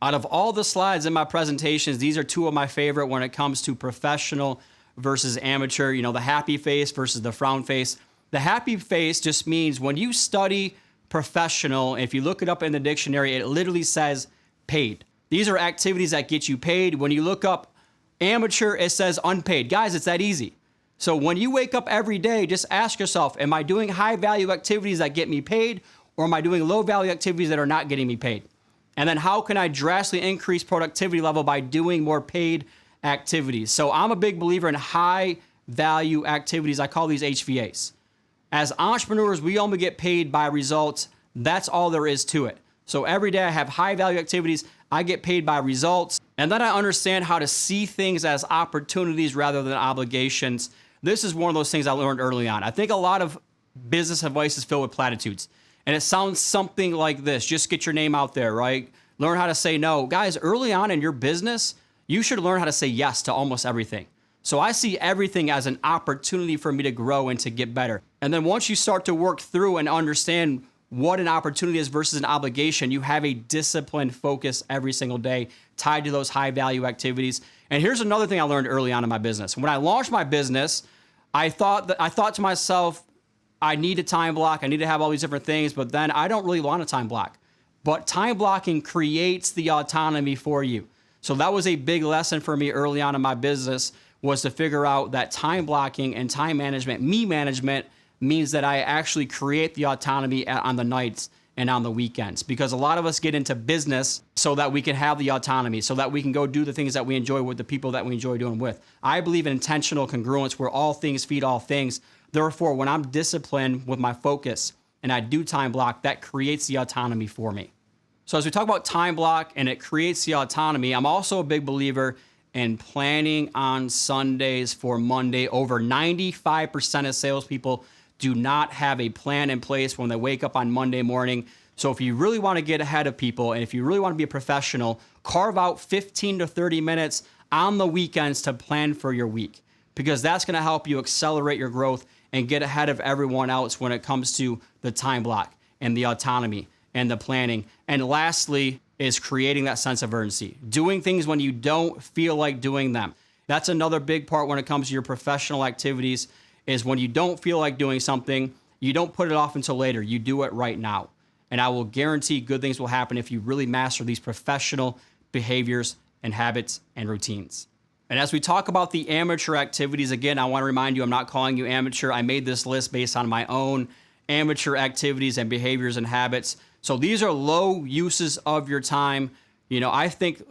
Out of all the slides in my presentations, these are two of my favorite when it comes to professional versus amateur, the happy face versus the frown face. The happy face just means when you study professional, if you look it up in the dictionary, it literally says paid. These are activities that get you paid. When you look up amateur, it says unpaid. Guys, it's that easy. So when you wake up every day, just ask yourself, am I doing high value activities that get me paid, or am I doing low value activities that are not getting me paid? And then how can I drastically increase productivity level by doing more paid activities? So I'm a big believer in high value activities. I call these HVAs. As entrepreneurs, we only get paid by results. That's all there is to it. So every day I have high value activities. I get paid by results. And then I understand how to see things as opportunities rather than obligations. This is one of those things I learned early on. I think a lot of business advice is filled with platitudes. And it sounds something like this. Just get your name out there, right? Learn how to say no. Guys, early on in your business, you should learn how to say yes to almost everything. So I see everything as an opportunity for me to grow and to get better. And then once you start to work through and understand what an opportunity is versus an obligation, you have a disciplined focus every single day tied to those high value activities. And here's another thing I learned early on in my business. When I launched my business, I thought to myself, I need a time block. I need to have all these different things, but then I don't really want a time block. But time blocking creates the autonomy for you. So that was a big lesson for me early on in my business, was to figure out that time blocking and time management, me management, means that I actually create the autonomy on the nights and on the weekends. Because a lot of us get into business so that we can have the autonomy, so that we can go do the things that we enjoy with the people that we enjoy doing with. I believe in intentional congruence, where all things feed all things. Therefore, when I'm disciplined with my focus and I do time block, that creates the autonomy for me. So as we talk about time block and it creates the autonomy, I'm also a big believer in planning on Sundays for Monday. Over 95% of salespeople do not have a plan in place when they wake up on Monday morning. So if you really want to get ahead of people and if you really want to be a professional, carve out 15 to 30 minutes on the weekends to plan for your week, because that's going to help you accelerate your growth and get ahead of everyone else when it comes to the time block and the autonomy and the planning. And lastly is creating that sense of urgency, doing things when you don't feel like doing them. That's another big part when it comes to your professional activities, is when you don't feel like doing something, you don't put it off until later. You do it right now. And I will guarantee good things will happen if you really master these professional behaviors and habits and routines. And as we talk about the amateur activities, again, I want to remind you, I'm not calling you amateur. I made this list based on my own amateur activities and behaviors and habits. So these are low uses of your time. I think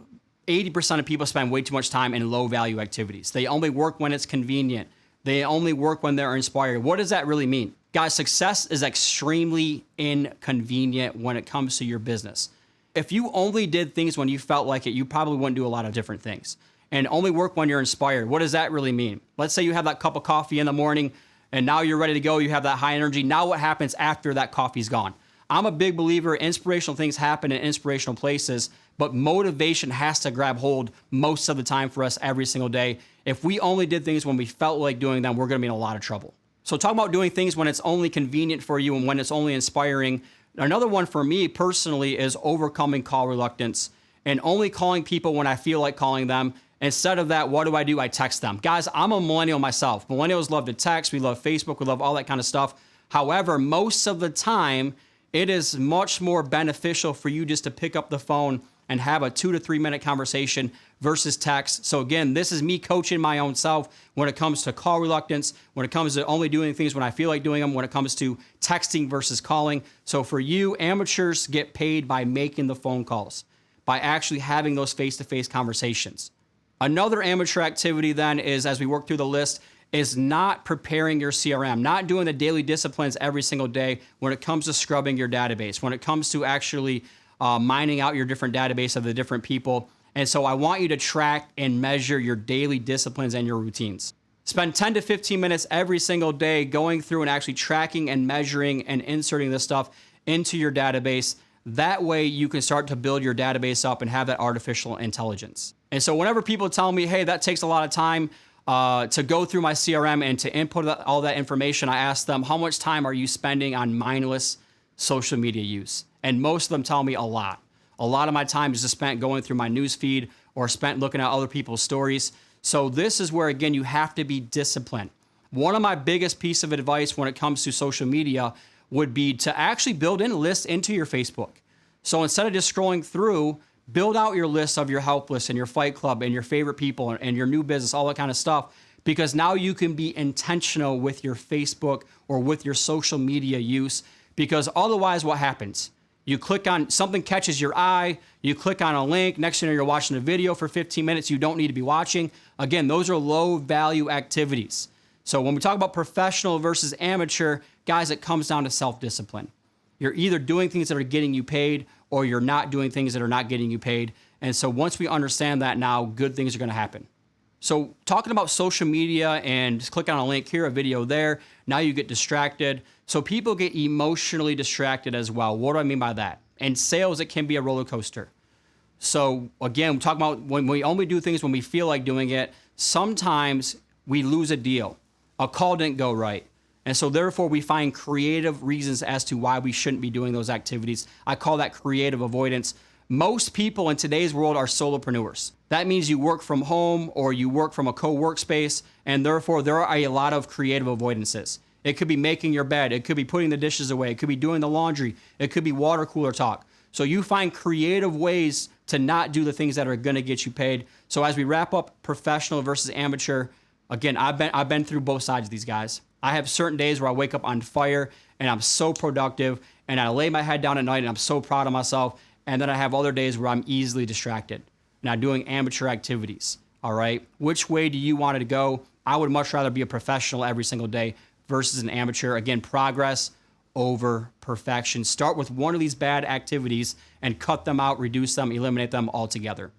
80% of people spend way too much time in low value activities. They only work when it's convenient. They only work when they're inspired. What does that really mean? Guys, success is extremely inconvenient when it comes to your business. If you only did things when you felt like it, you probably wouldn't do a lot of different things. And only work when you're inspired. What does that really mean? Let's say you have that cup of coffee in the morning and now you're ready to go. You have that high energy. Now what happens after that coffee's gone? I'm a big believer inspirational things happen in inspirational places, but motivation has to grab hold most of the time for us every single day. If we only did things when we felt like doing them, we're going to be in a lot of trouble. So talk about doing things when it's only convenient for you and when it's only inspiring. Another one for me personally is overcoming call reluctance and only calling people when I feel like calling them. Instead of that, what do? I text them. Guys, I'm a millennial myself. Millennials love to text. We love Facebook. We love all that kind of stuff. However, most of the time, it is much more beneficial for you just to pick up the phone and have a 2 to 3 minute conversation versus text. So again, this is me coaching my own self when it comes to call reluctance, when it comes to only doing things when I feel like doing them, when it comes to texting versus calling. So for you, amateurs get paid by making the phone calls, by actually having those face-to-face conversations. Another amateur activity then is, as we work through the list, is not preparing your CRM, not doing the daily disciplines every single day when it comes to scrubbing your database, when it comes to actually mining out your different database of the different people. And so I want you to track and measure your daily disciplines and your routines. Spend 10 to 15 minutes every single day going through and actually tracking and measuring and inserting this stuff into your database. That way you can start to build your database up and have that artificial intelligence. And so whenever people tell me, hey, that takes a lot of time to go through my CRM and to input all that information, I ask them, how much time are you spending on mindless social media use? And most of them tell me a lot. A lot of my time is just spent going through my news feed or spent looking at other people's stories. So this is where, again, you have to be disciplined. One of my biggest piece of advice when it comes to social media would be to actually build in lists into your Facebook. So instead of just scrolling through, build out your list of your help list and your fight club and your favorite people and your new business, all that kind of stuff, because now you can be intentional with your Facebook or with your social media use, because otherwise what happens? You click on something, catches your eye, you click on a link, next thing you know, you're watching a video for 15 minutes you don't need to be watching. Again, those are low value activities. So when we talk about professional versus amateur, guys, it comes down to self-discipline. You're either doing things that are getting you paid or you're not doing things that are not getting you paid. And so once we understand that now, good things are going to happen. So talking about social media and just click on a link here, a video there, now you get distracted. So people get emotionally distracted as well. What do I mean by that? In sales, it can be a roller coaster. So again, we're talking about when we only do things when we feel like doing it, sometimes we lose a deal. A call didn't go right. And so therefore we find creative reasons as to why we shouldn't be doing those activities. I call that creative avoidance. Most people in today's world are solopreneurs. That means you work from home or you work from a co-workspace, and therefore there are a lot of creative avoidances. It could be making your bed. It could be putting the dishes away. It could be doing the laundry. It could be water cooler talk. So you find creative ways to not do the things that are going to get you paid. So as we wrap up professional versus amateur, again, I've been through both sides of these guys. I have certain days where I wake up on fire and I'm so productive, and I lay my head down at night and I'm so proud of myself. And then I have other days where I'm easily distracted and I'm doing amateur activities. All right. Which way do you want it to go? I would much rather be a professional every single day versus an amateur. Again, progress over perfection. Start with one of these bad activities and cut them out, reduce them, eliminate them altogether.